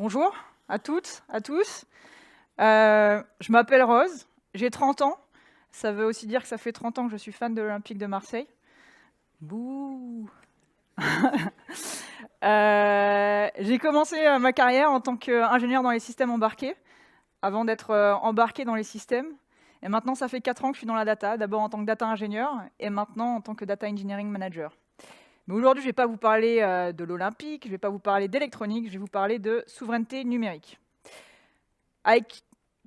Bonjour à toutes, à tous. Je m'appelle Rose, j'ai 30 ans. Ça veut aussi dire que ça fait 30 ans que je suis fan de l'Olympique de Marseille. Bouh. J'ai commencé ma carrière en tant qu'ingénieur dans les systèmes embarqués, avant d'être embarqué dans les systèmes. Et maintenant, ça fait 4 ans que je suis dans la data, d'abord en tant que data ingénieur et maintenant en tant que data engineering manager. Mais aujourd'hui, je ne vais pas vous parler de l'Olympique, je ne vais pas vous parler d'électronique, je vais vous parler de souveraineté numérique. Avec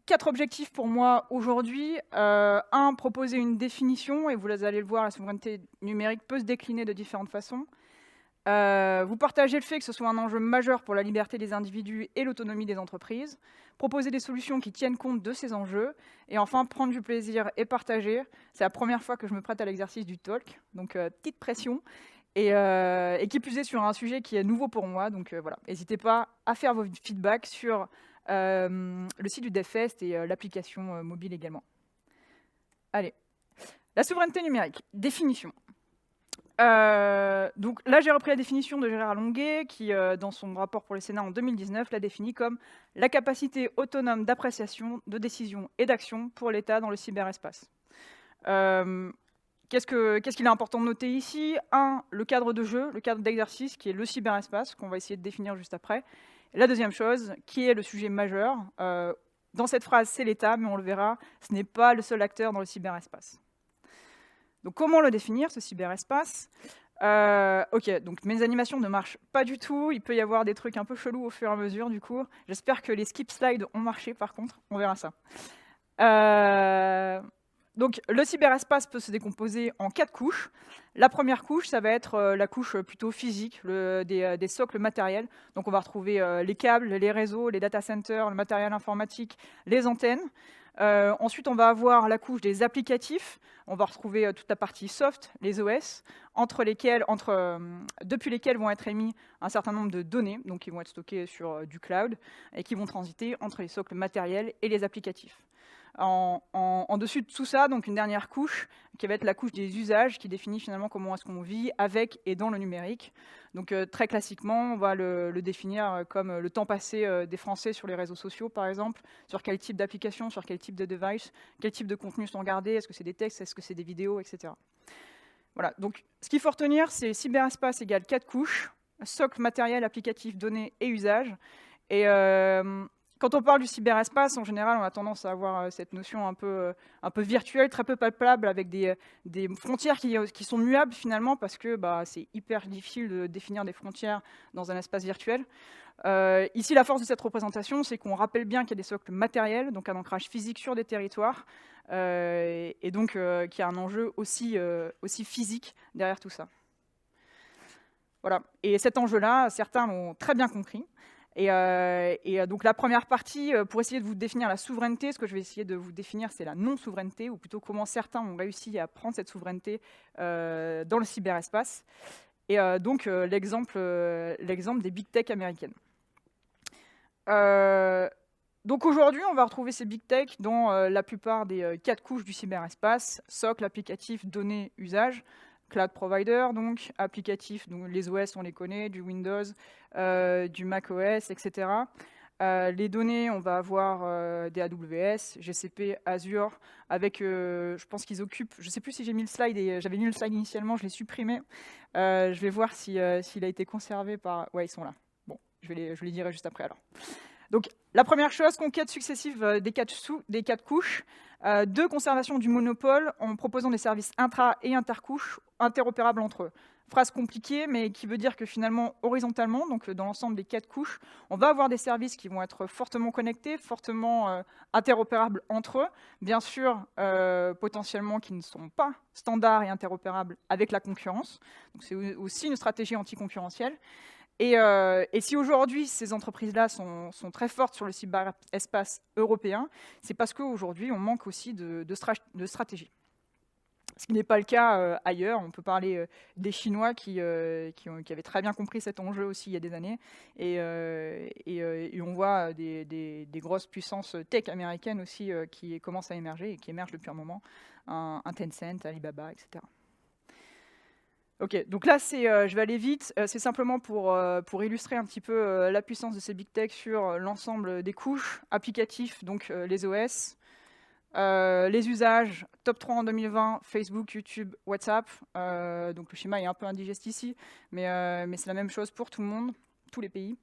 4 objectifs pour moi aujourd'hui. Un, proposer une définition, et vous allez le voir, la souveraineté numérique peut se décliner de différentes façons. Vous partagez le fait que ce soit un enjeu majeur pour la liberté des individus et l'autonomie des entreprises. Proposer des solutions qui tiennent compte de ces enjeux. Et enfin, prendre du plaisir et partager. C'est la première fois que je me prête à l'exercice du talk, donc petite pression. Et qui plus est sur un sujet qui est nouveau pour moi. Donc voilà, n'hésitez pas à faire vos feedbacks sur le site du DevFest et l'application mobile également. Allez, la souveraineté numérique, définition. Donc là, j'ai repris la définition de Gérard Longuet, qui, dans son rapport pour le Sénat en 2019, l'a définie comme la capacité autonome d'appréciation, de décision et d'action pour l'État dans le cyberespace. Qu'est-ce qu'il est important de noter ici? Un, le cadre de jeu, le cadre d'exercice, qui est le cyberespace, qu'on va essayer de définir juste après. Et la deuxième chose, qui est le sujet majeur, dans cette phrase, c'est l'État, mais on le verra, ce n'est pas le seul acteur dans le cyberespace. Donc comment le définir, ce cyberespace? Ok, donc mes animations ne marchent pas du tout, il peut y avoir des trucs un peu chelous au fur et à mesure du coup. J'espère que les skip slides ont marché par contre, on verra ça. Donc le cyberespace peut se décomposer en 4 couches. La première couche, ça va être la couche plutôt physique, des socles matériels. Donc on va retrouver les câbles, les réseaux, les data centers, le matériel informatique, les antennes. Ensuite, on va avoir la couche des applicatifs. On va retrouver toute la partie soft, les OS, depuis lesquels vont être émis un certain nombre de données, donc qui vont être stockées sur du cloud, et qui vont transiter entre les socles matériels et les applicatifs. En dessus de tout ça, donc une dernière couche, qui va être la couche des usages, qui définit finalement comment est-ce qu'on vit avec et dans le numérique. Donc très classiquement, on va le définir comme le temps passé des Français sur les réseaux sociaux, par exemple, sur quel type d'application, sur quel type de device, quel type de contenu sont regardés, est-ce que c'est des textes, est-ce que c'est des vidéos, etc. Voilà, donc ce qu'il faut retenir, c'est cyberespace égale 4 couches, socle matériel, applicatif, données et usages. Et quand on parle du cyberespace, en général, on a tendance à avoir cette notion un peu virtuelle, très peu palpable, avec des frontières qui sont muables finalement, parce que c'est hyper difficile de définir des frontières dans un espace virtuel. Ici, la force de cette représentation, c'est qu'on rappelle bien qu'il y a des socles matériels, donc un ancrage physique sur des territoires, et donc qu'il y a un enjeu aussi physique derrière tout ça. Voilà. Et cet enjeu-là, certains l'ont très bien compris. Et donc la première partie, pour essayer de vous définir la souveraineté, ce que je vais essayer de vous définir, c'est la non-souveraineté, ou plutôt comment certains ont réussi à prendre cette souveraineté dans le cyberespace. Et donc l'exemple des big tech américaines. Donc aujourd'hui, on va retrouver ces big tech dans la plupart des 4 couches du cyberespace: socle, applicatif, données, usage. Cloud provider, donc, applicatif, donc les OS, on les connaît, du Windows, du Mac OS, etc. Les données, on va avoir des AWS, GCP, Azure, avec, je pense qu'ils occupent, je ne sais plus si j'ai mis le slide, et j'avais mis le slide initialement, je l'ai supprimé. Je vais voir s'il a été conservé par... Ouais, ils sont là. Bon, je les dirai juste après alors. Donc, la première chose, conquête successive des 4 couches. 2, conservation du monopole en proposant des services intra- et intercouches interopérables entre eux. Phrase compliquée, mais qui veut dire que finalement, horizontalement, donc dans l'ensemble des 4 couches, on va avoir des services qui vont être fortement connectés, fortement interopérables entre eux. Bien sûr, potentiellement qui ne sont pas standards et interopérables avec la concurrence. Donc c'est aussi une stratégie anticoncurrentielle. Et si aujourd'hui, ces entreprises-là sont très fortes sur le cyberespace européen, c'est parce qu'aujourd'hui, on manque aussi de stratégie. Ce qui n'est pas le cas ailleurs. On peut parler des Chinois qui avaient très bien compris cet enjeu aussi il y a des années. Et on voit des grosses puissances tech américaines aussi qui commencent à émerger et qui émergent depuis un moment. Un Tencent, Alibaba, etc. Ok, donc là, je vais aller vite. C'est simplement pour illustrer un petit peu la puissance de ces big tech sur l'ensemble des couches applicatifs, donc les OS, les usages, top 3 en 2020, Facebook, YouTube, WhatsApp. Donc le schéma est un peu indigeste ici, mais c'est la même chose pour tout le monde, tous les pays.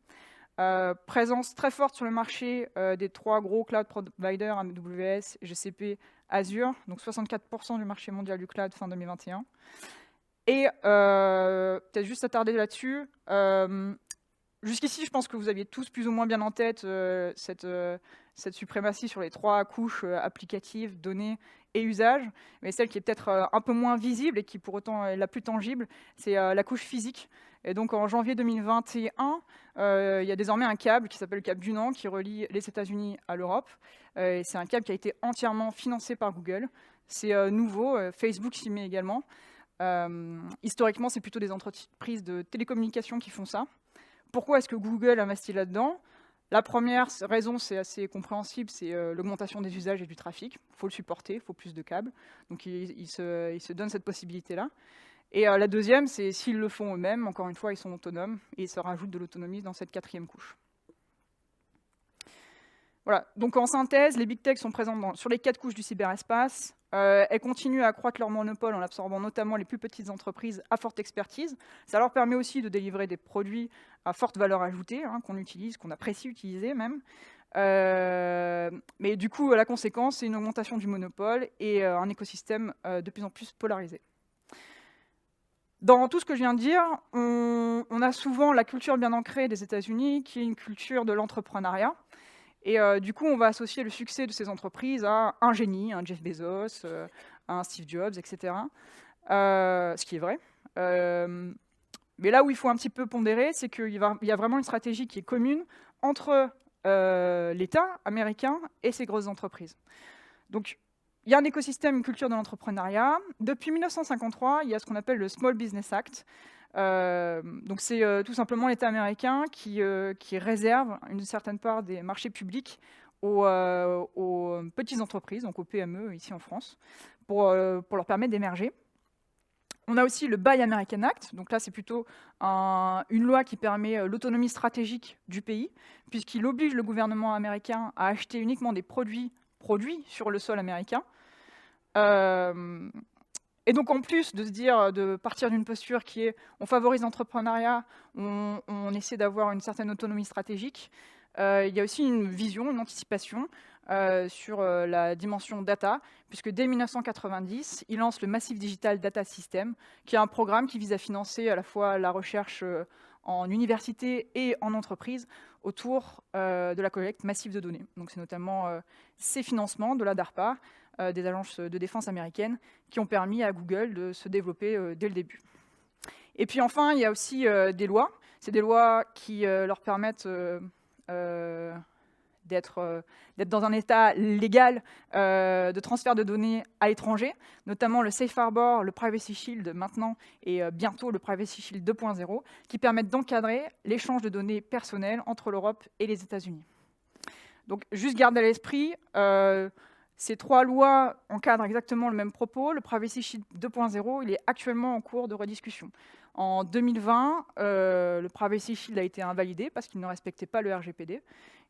Présence très forte sur le marché des 3 gros cloud providers, AWS, GCP, Azure, donc 64% du marché mondial du cloud fin 2021. Et peut-être juste attarder là-dessus. Jusqu'ici, je pense que vous aviez tous plus ou moins bien en tête cette suprématie sur les 3 couches applicatives, données et usages. Mais celle qui est peut-être un peu moins visible et qui pour autant est la plus tangible, c'est la couche physique. Et donc en janvier 2021, il y a désormais un câble qui s'appelle le câble Dunant qui relie les États-Unis à l'Europe. C'est un câble qui a été entièrement financé par Google. C'est nouveau, Facebook s'y met également. Historiquement, c'est plutôt des entreprises de télécommunications qui font ça. Pourquoi est-ce que Google investit là-dedans? La première raison, c'est assez compréhensible, c'est l'augmentation des usages et du trafic. Il faut le supporter, il faut plus de câbles. Donc ils se donnent cette possibilité-là. Et la deuxième, c'est s'ils le font eux-mêmes, encore une fois, ils sont autonomes et ils se rajoutent de l'autonomie dans cette 4e couche. Voilà, donc en synthèse, les big tech sont présentes sur les 4 couches du cyberespace. Elles continuent à accroître leur monopole en absorbant notamment les plus petites entreprises à forte expertise. Ça leur permet aussi de délivrer des produits à forte valeur ajoutée, qu'on utilise, qu'on apprécie utiliser même. Mais du coup, la conséquence, c'est une augmentation du monopole et un écosystème de plus en plus polarisé. Dans tout ce que je viens de dire, on a souvent la culture bien ancrée des États-Unis, qui est une culture de l'entrepreneuriat. Et du coup, on va associer le succès de ces entreprises à un génie, un Jeff Bezos, un Steve Jobs, etc. Ce qui est vrai. Mais là où il faut un petit peu pondérer, c'est qu'il y a vraiment une stratégie qui est commune entre l'État américain et ces grosses entreprises. Donc, il y a un écosystème, une culture de l'entrepreneuriat. Depuis 1953, il y a ce qu'on appelle le Small Business Act. Donc c'est tout simplement l'État américain qui réserve une certaine part des marchés publics aux petites entreprises, donc aux PME ici en France, pour leur permettre d'émerger. On a aussi le Buy American Act, donc là c'est plutôt une loi qui permet l'autonomie stratégique du pays, puisqu'il oblige le gouvernement américain à acheter uniquement des produits sur le sol américain. Et donc en plus de se dire, de partir d'une posture qui est on favorise l'entrepreneuriat, on essaie d'avoir une certaine autonomie stratégique, il y a aussi une vision, une anticipation sur la dimension data, puisque dès 1990, il lance le Massive Digital Data System, qui est un programme qui vise à financer à la fois la recherche en université et en entreprise autour de la collecte massive de données. Donc c'est notamment ces financements de la DARPA, des agences de défense américaines, qui ont permis à Google de se développer dès le début. Et puis enfin, il y a aussi des lois. C'est des lois qui leur permettent d'être dans un état légal de transfert de données à l'étranger, notamment le Safe Harbor, le Privacy Shield maintenant et bientôt le Privacy Shield 2.0, qui permettent d'encadrer l'échange de données personnelles entre l'Europe et les États-Unis. Donc juste garder à l'esprit, ces 3 lois encadrent exactement le même propos. Le Privacy Shield 2.0, il est actuellement en cours de rediscussion. En 2020, le Privacy Shield a été invalidé parce qu'il ne respectait pas le RGPD.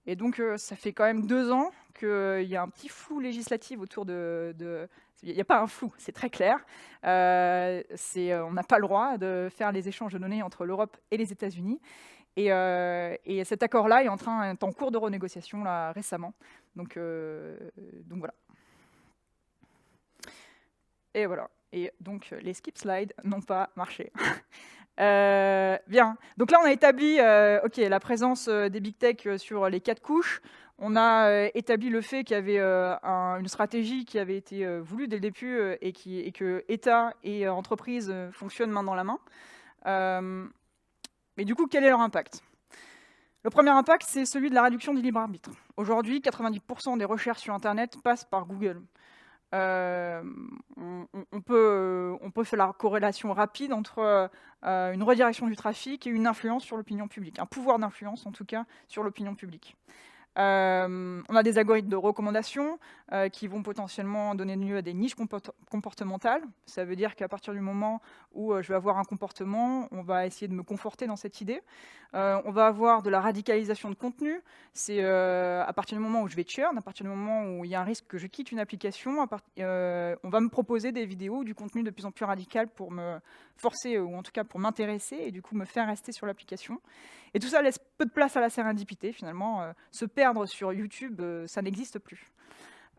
Et donc, ça fait quand même 2 ans qu'il y a un petit flou législatif autour de... Il n'y a pas un flou, c'est très clair. On n'a pas le droit de faire les échanges de données entre l'Europe et les États-Unis. Et cet accord-là est en cours de renégociation là, récemment. Donc voilà. Et voilà. Et donc les skip slides n'ont pas marché. Bien. Donc là, on a établi la présence des big tech sur les 4 couches. On a établi le fait qu'il y avait une stratégie qui avait été voulue dès le début et que État et entreprise fonctionnent main dans la main. Mais du coup, quel est leur impact? Le premier impact, c'est celui de la réduction du libre arbitre. Aujourd'hui, 90% des recherches sur Internet passent par Google. On peut faire la corrélation rapide entre une redirection du trafic et une influence sur l'opinion publique, un pouvoir d'influence en tout cas sur l'opinion publique. On a des algorithmes de recommandation qui vont potentiellement donner lieu à des niches comportementales. Ça veut dire qu'à partir du moment où je vais avoir un comportement, on va essayer de me conforter dans cette idée. On va avoir de la radicalisation de contenu. C'est à partir du moment où je vais churn, à partir du moment où il y a un risque que je quitte une application, on va me proposer des vidéos ou du contenu de plus en plus radical pour me forcer, ou en tout cas pour m'intéresser, et du coup me faire rester sur l'application. Et tout ça laisse peu de place à la sérendipité, finalement. Se perdre sur YouTube, ça n'existe plus.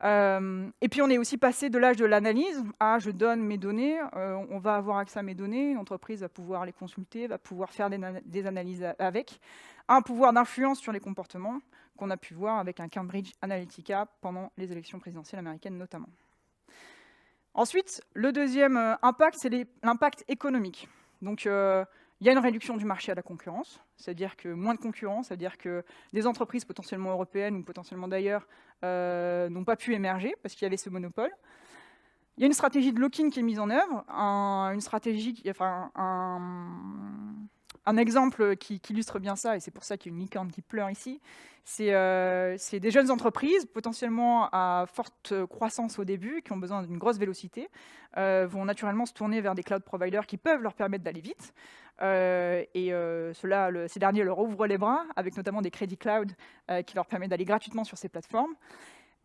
Et puis on est aussi passé de l'âge de l'analyse à je donne mes données, on va avoir accès à mes données, l'entreprise va pouvoir les consulter, va pouvoir faire des analyses avec, à un pouvoir d'influence sur les comportements qu'on a pu voir avec un Cambridge Analytica pendant les élections présidentielles américaines notamment. Ensuite, le deuxième impact, c'est l'impact économique. Donc, il y a une réduction du marché à la concurrence, c'est-à-dire que moins de concurrence, c'est-à-dire que des entreprises potentiellement européennes ou potentiellement d'ailleurs n'ont pas pu émerger parce qu'il y avait ce monopole. Il y a une stratégie de lock-in qui est mise en œuvre, un exemple qui illustre bien ça, et c'est pour ça qu'il y a une licorne qui pleure ici, c'est des jeunes entreprises, potentiellement à forte croissance au début, qui ont besoin d'une grosse vélocité, vont naturellement se tourner vers des cloud providers qui peuvent leur permettre d'aller vite. Ces derniers leur ouvrent les bras, avec notamment des crédits cloud qui leur permettent d'aller gratuitement sur ces plateformes.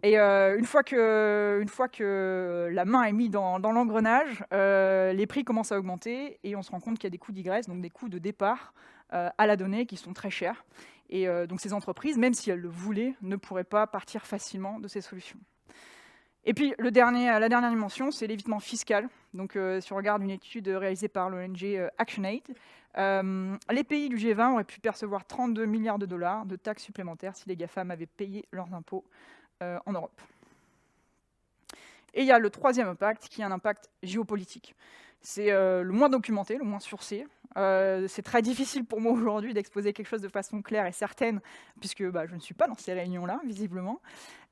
Et une fois que la main est mise dans l'engrenage, les prix commencent à augmenter et on se rend compte qu'il y a des coûts d'ingress, donc des coûts de départ à la donnée qui sont très chers. Et donc ces entreprises, même si elles le voulaient, ne pourraient pas partir facilement de ces solutions. Et puis la dernière dimension, c'est l'évitement fiscal. Donc si on regarde une étude réalisée par l'ONG ActionAid, les pays du G20 auraient pu percevoir 32 milliards de dollars de taxes supplémentaires si les GAFAM avaient payé leurs impôts en Europe. Et il y a le troisième impact, qui est un impact géopolitique. C'est le moins documenté, le moins sourcé. C'est très difficile pour moi aujourd'hui d'exposer quelque chose de façon claire et certaine, puisque je ne suis pas dans ces réunions-là, visiblement.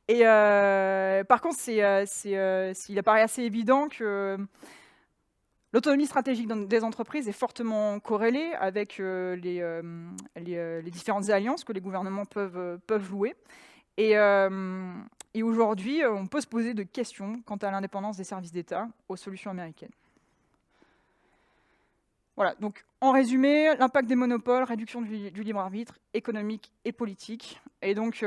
Et par contre, il apparaît assez évident que l'autonomie stratégique des entreprises est fortement corrélée avec les différentes alliances que les gouvernements peuvent louer. Et aujourd'hui, on peut se poser de questions quant à l'indépendance des services d'État aux solutions américaines. Voilà, donc en résumé, l'impact des monopoles, réduction du libre arbitre économique et politique. Et donc,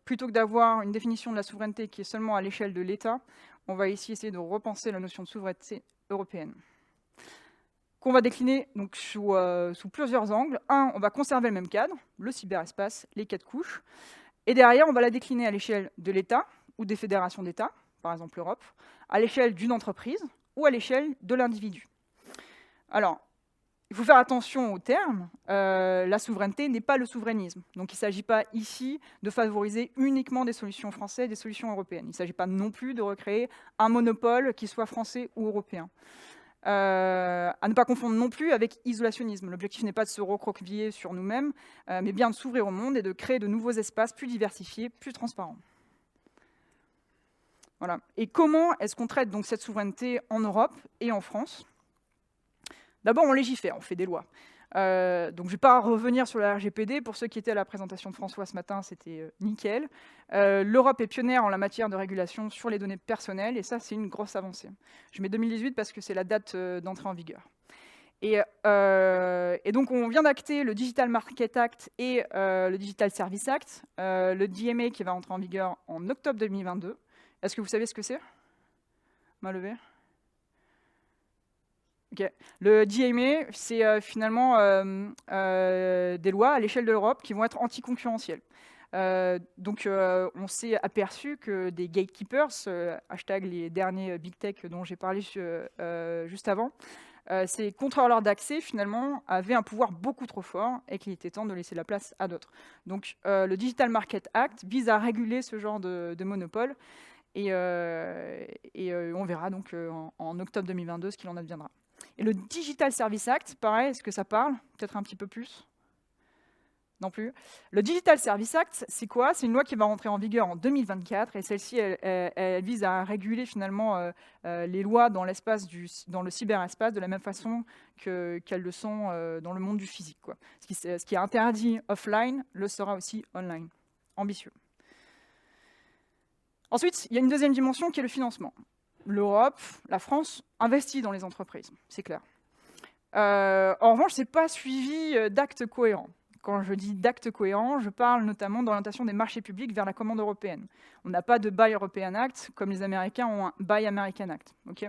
plutôt que d'avoir une définition de la souveraineté qui est seulement à l'échelle de l'État, on va ici essayer de repenser la notion de souveraineté européenne, qu'on va décliner donc sous plusieurs angles. Un, on va conserver le même cadre, le cyberespace, les 4 couches. Et derrière, on va la décliner à l'échelle de l'État ou des fédérations d'États, par exemple l'Europe, à l'échelle d'une entreprise ou à l'échelle de l'individu. Alors, il faut faire attention aux termes. La souveraineté n'est pas le souverainisme. Donc il ne s'agit pas ici de favoriser uniquement des solutions françaises, des solutions européennes. Il ne s'agit pas non plus de recréer un monopole qui soit français ou européen. À ne pas confondre non plus avec isolationnisme. L'objectif n'est pas de se recroqueviller sur nous-mêmes, mais bien de s'ouvrir au monde et de créer de nouveaux espaces plus diversifiés, plus transparents. Voilà. Et comment est-ce qu'on traite donc cette souveraineté en Europe et en France ? D'abord, on légifère, on fait des lois. Donc je ne vais pas revenir sur la RGPD. Pour ceux qui étaient à la présentation de François ce matin, c'était nickel. L'Europe est pionnière en la matière de régulation sur les données personnelles, et ça, c'est une grosse avancée. Je mets 2018 parce que c'est la date d'entrée en vigueur. Et donc, on vient d'acter le Digital Market Act et le Digital Service Act, le DMA qui va entrer en vigueur en octobre 2022. Est-ce que vous savez ce que c'est ? Main levée. Okay. Le DMA, c'est finalement des lois à l'échelle de l'Europe qui vont être anticoncurrentielles. Donc, on s'est aperçu que des gatekeepers, hashtag les derniers big tech dont j'ai parlé juste avant, ces contrôleurs d'accès, finalement, avaient un pouvoir beaucoup trop fort et qu'il était temps de laisser la place à d'autres. Donc, le Digital Market Act vise à réguler ce genre de monopole et on verra donc en octobre 2022 ce qu'il en adviendra. Et le Digital Service Act, pareil, est-ce que ça parle ? Peut-être un petit peu plus ? Non plus. Le Digital Service Act, c'est quoi ? C'est une loi qui va rentrer en vigueur en 2024 et celle-ci, elle vise à réguler finalement les lois dans le cyberespace de la même façon qu'elles le sont dans le monde du physique, quoi. Ce qui est interdit offline le sera aussi online. ambitieux. Ensuite, il y a une deuxième dimension qui est le financement. L'Europe, la France investit dans les entreprises, c'est clair. En revanche, ce n'est pas suivi d'actes cohérents. Quand je dis d'actes cohérents, je parle notamment d'orientation des marchés publics vers la commande européenne. On n'a pas de Buy European Act, comme les Américains ont un Buy American Act. Okay,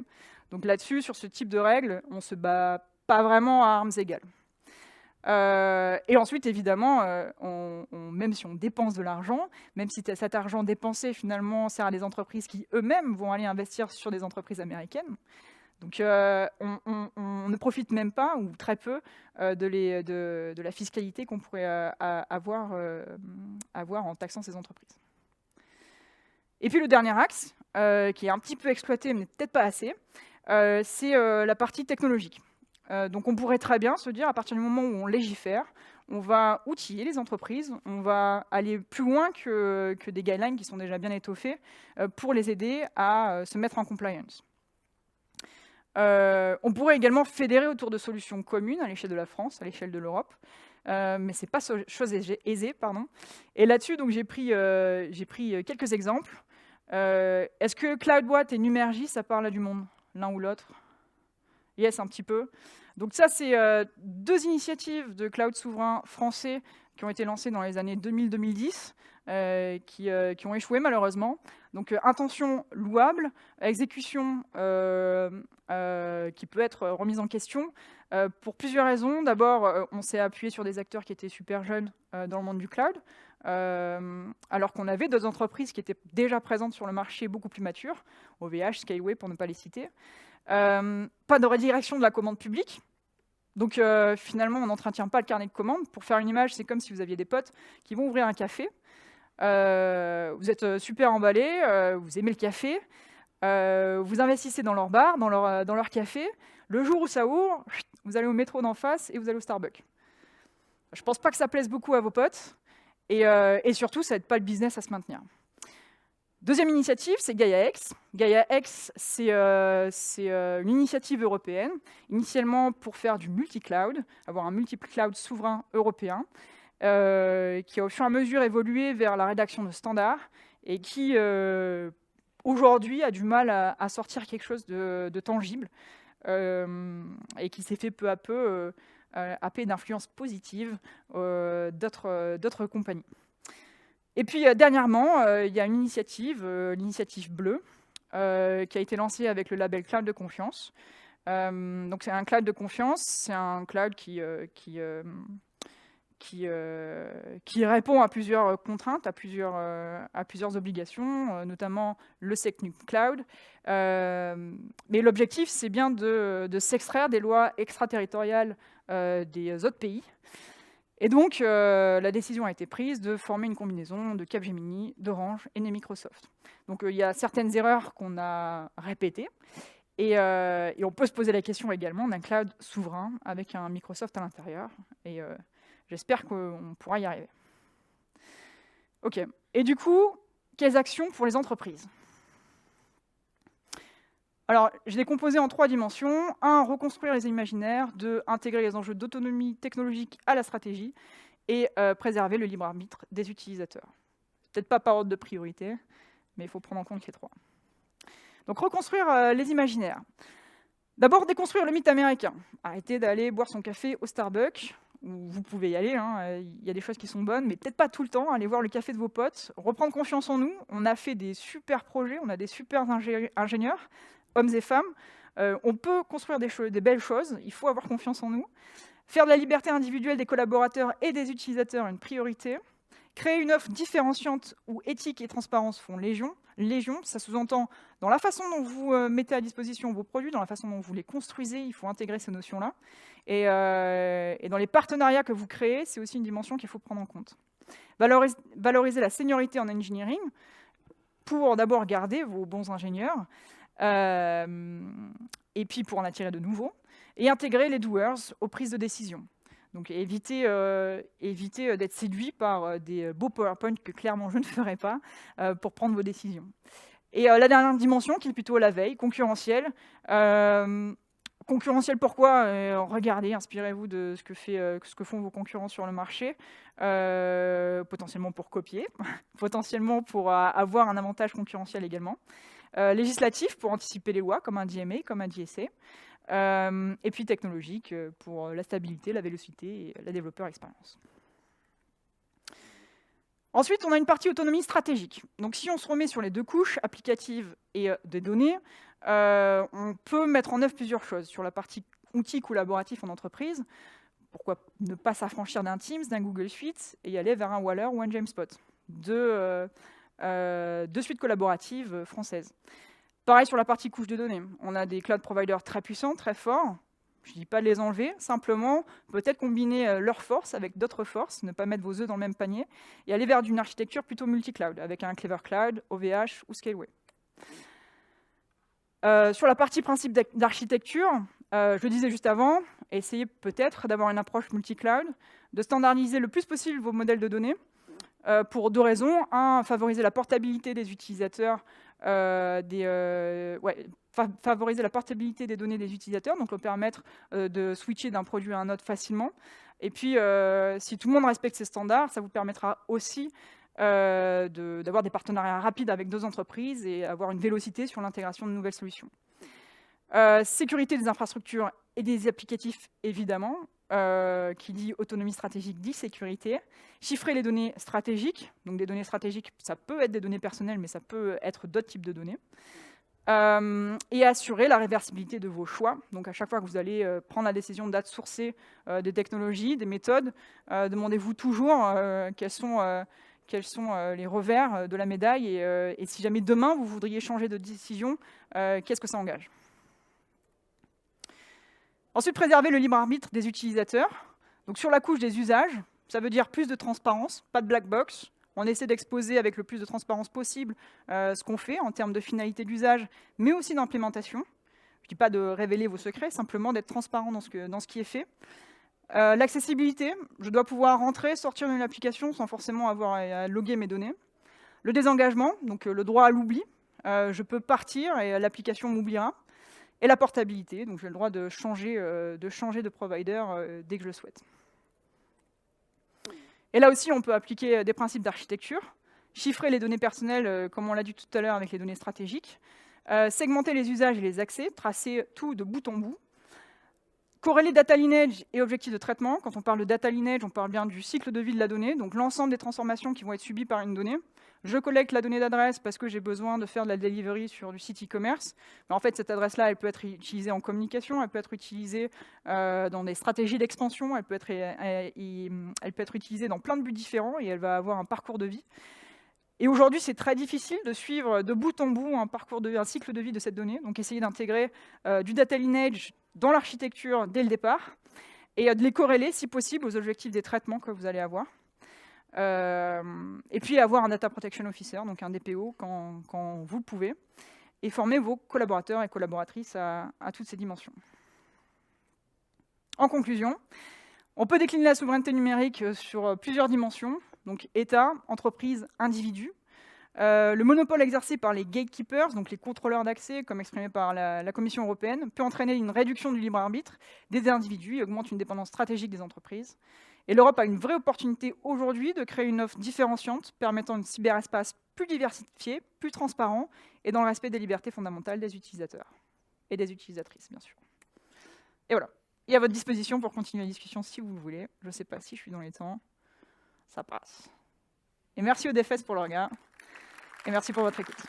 donc là-dessus, sur ce type de règles, on ne se bat pas vraiment à armes égales. Et ensuite, évidemment, même si on dépense de l'argent, même si cet argent dépensé, finalement, sert à des entreprises qui, eux-mêmes, vont aller investir sur des entreprises américaines. Donc, on ne profite même pas, ou très peu, de la fiscalité qu'on pourrait avoir en taxant ces entreprises. Et puis, le dernier axe, qui est un petit peu exploité, mais peut-être pas assez, c'est la partie technologique. Donc on pourrait très bien se dire, à partir du moment où on légifère, on va outiller les entreprises, on va aller plus loin que des guidelines qui sont déjà bien étoffés pour les aider à se mettre en compliance. On pourrait également fédérer autour de solutions communes à l'échelle de la France, à l'échelle de l'Europe, mais ce n'est pas chose aisée. Et là-dessus, j'ai pris quelques exemples. Est-ce que CloudWatt et Numergy, ça parle à du monde, l'un ou l'autre? Yes, un petit peu. Donc ça, c'est deux initiatives de cloud souverain français qui ont été lancées dans les années 2000-2010, qui ont échoué malheureusement. Donc intention louable, exécution qui peut être remise en question pour plusieurs raisons. D'abord, on s'est appuyé sur des acteurs qui étaient super jeunes dans le monde du cloud, alors qu'on avait d'autres entreprises qui étaient déjà présentes sur le marché beaucoup plus matures, OVH, Skyway pour ne pas les citer. Pas de redirection de la commande publique. Donc finalement, on n'entretient pas le carnet de commandes. Pour faire une image, c'est comme si vous aviez des potes qui vont ouvrir un café. Vous êtes super emballés, vous aimez le café, vous investissez dans leur bar, dans leur café. Le jour où ça ouvre, vous allez au métro d'en face et vous allez au Starbucks. Je ne pense pas que ça plaise beaucoup à vos potes. Et surtout, ça n'aide pas le business à se maintenir. Deuxième initiative, c'est GaiaX. GaiaX, c'est une initiative européenne, initialement pour faire du multi-cloud, avoir un multi-cloud souverain européen, qui a au fur et à mesure évolué vers la rédaction de standards et qui, aujourd'hui, a du mal à sortir quelque chose de tangible et qui s'est fait peu à peu happer d'influences positives d'autres compagnies. Et puis dernièrement, il y a une initiative, l'initiative bleue, qui a été lancée avec le label Cloud de confiance. Donc c'est un cloud de confiance, c'est un cloud qui répond à plusieurs contraintes, à plusieurs obligations, notamment le SecNum Cloud. Mais l'objectif, c'est bien de s'extraire des lois extraterritoriales des autres pays. Et donc, la décision a été prise de former une combinaison de Capgemini, d'Orange et de Microsoft. Donc, il y a certaines erreurs qu'on a répétées. Et on peut se poser la question également d'un cloud souverain avec un Microsoft à l'intérieur. Et j'espère qu'on pourra y arriver. OK. Et du coup, quelles actions pour les entreprises ? Alors, je l'ai composé en 3 dimensions. 1, reconstruire les imaginaires. 2, intégrer les enjeux d'autonomie technologique à la stratégie. Et préserver le libre arbitre des utilisateurs. Peut-être pas par ordre de priorité, mais il faut prendre en compte les 3. Donc, reconstruire les imaginaires. D'abord, déconstruire le mythe américain. Arrêtez d'aller boire son café au Starbucks, où vous pouvez y aller, il y a des choses qui sont bonnes, mais peut-être pas tout le temps. Allez voir le café de vos potes, reprendre confiance en nous. On a fait des super projets, on a des super ingénieurs, hommes et femmes. On peut construire des belles choses, il faut avoir confiance en nous. Faire de la liberté individuelle des collaborateurs et des utilisateurs une priorité. Créer une offre différenciante où éthique et transparence font légion. Légion, ça sous-entend dans la façon dont vous mettez à disposition vos produits, dans la façon dont vous les construisez, il faut intégrer ces notions-là. Et dans les partenariats que vous créez, c'est aussi une dimension qu'il faut prendre en compte. Valoriser la seniorité en engineering pour d'abord garder vos bons ingénieurs, et puis pour en attirer de nouveaux, et intégrer les doers aux prises de décision. Donc éviter d'être séduit par des beaux PowerPoint que clairement je ne ferai pas pour prendre vos décisions. Et la dernière dimension, qui est plutôt la veille, concurrentielle, Concurrentiel, pourquoi? Regardez, inspirez-vous de ce que font vos concurrents sur le marché, potentiellement pour copier, potentiellement pour avoir un avantage concurrentiel également. Législatif, pour anticiper les lois, comme un DMA, comme un DSA. Et puis technologique, pour la stabilité, la vélocité et la développeur expérience. Ensuite, on a une partie autonomie stratégique. Donc si on se remet sur les deux couches, applicatives et des données, on peut mettre en œuvre plusieurs choses. Sur la partie outils collaboratifs en entreprise, pourquoi ne pas s'affranchir d'un Teams, d'un Google Suite et y aller vers un Waller ou un Jamespot, deux suites collaboratives françaises. Pareil sur la partie couche de données. On a des cloud providers très puissants, très forts. Je ne dis pas de les enlever, simplement peut-être combiner leurs forces avec d'autres forces, ne pas mettre vos œufs dans le même panier, et aller vers une architecture plutôt multi-cloud, avec un Clever Cloud, OVH ou Scaleway. Sur la partie principe d'architecture, je le disais juste avant, essayez peut-être d'avoir une approche multi-cloud, de standardiser le plus possible vos modèles de données, pour deux raisons. Un, favoriser la portabilité des utilisateurs, favoriser la portabilité des données des utilisateurs, donc leur permettre de switcher d'un produit à un autre facilement. Et puis, si tout le monde respecte ces standards, ça vous permettra aussi d'avoir des partenariats rapides avec d'autres entreprises et avoir une vélocité sur l'intégration de nouvelles solutions. Sécurité des infrastructures et des applicatifs, évidemment. Qui dit autonomie stratégique dit sécurité. Chiffrer les données stratégiques. Donc des données stratégiques, ça peut être des données personnelles, mais ça peut être d'autres types de données. Et assurer la réversibilité de vos choix. Donc à chaque fois que vous allez prendre la décision d'outsourcer des technologies, des méthodes, demandez-vous toujours quels sont les revers de la médaille et si jamais demain vous voudriez changer de décision, qu'est-ce que ça engage? Ensuite, préserver le libre arbitre des utilisateurs. Donc sur la couche des usages, ça veut dire plus de transparence, pas de black box. On essaie d'exposer avec le plus de transparence possible ce qu'on fait en termes de finalité d'usage, mais aussi d'implémentation. Je ne dis pas de révéler vos secrets, simplement d'être transparent dans ce qui est fait. L'accessibilité, je dois pouvoir rentrer, sortir d'une application sans forcément avoir à loguer mes données. Le désengagement, donc le droit à l'oubli. Je peux partir et l'application m'oubliera. Et la portabilité, donc j'ai le droit de changer de provider dès que je le souhaite. Et là aussi, on peut appliquer des principes d'architecture, chiffrer les données personnelles, comme on l'a dit tout à l'heure avec les données stratégiques, segmenter les usages et les accès, tracer tout de bout en bout, corréler data lineage et objectifs de traitement. Quand on parle de data lineage, on parle bien du cycle de vie de la donnée, donc l'ensemble des transformations qui vont être subies par une donnée. Je collecte la donnée d'adresse parce que j'ai besoin de faire de la delivery sur du site e-commerce. Mais en fait, cette adresse-là, elle peut être utilisée en communication, elle peut être utilisée dans des stratégies d'expansion, elle peut être utilisée dans plein de buts différents et elle va avoir un parcours de vie. Et aujourd'hui, c'est très difficile de suivre de bout en bout un cycle de vie de cette donnée. Donc, essayez d'intégrer du data lineage dans l'architecture dès le départ et de les corréler, si possible, aux objectifs des traitements que vous allez avoir. Et puis avoir un Data Protection Officer, donc un DPO quand vous le pouvez, et former vos collaborateurs et collaboratrices à toutes ces dimensions. En conclusion, on peut décliner la souveraineté numérique sur plusieurs dimensions, donc État, entreprise, individu. Le monopole exercé par les gatekeepers, donc les contrôleurs d'accès, comme exprimé par la Commission européenne, peut entraîner une réduction du libre arbitre des individus et augmente une dépendance stratégique des entreprises. Et l'Europe a une vraie opportunité aujourd'hui de créer une offre différenciante permettant un cyberespace plus diversifié, plus transparent et dans le respect des libertés fondamentales des utilisateurs et des utilisatrices, bien sûr. Et voilà, et à votre disposition pour continuer la discussion si vous le voulez. Je ne sais pas si je suis dans les temps. Ça passe. Et merci au DFS pour le regard. Et merci pour votre écoute.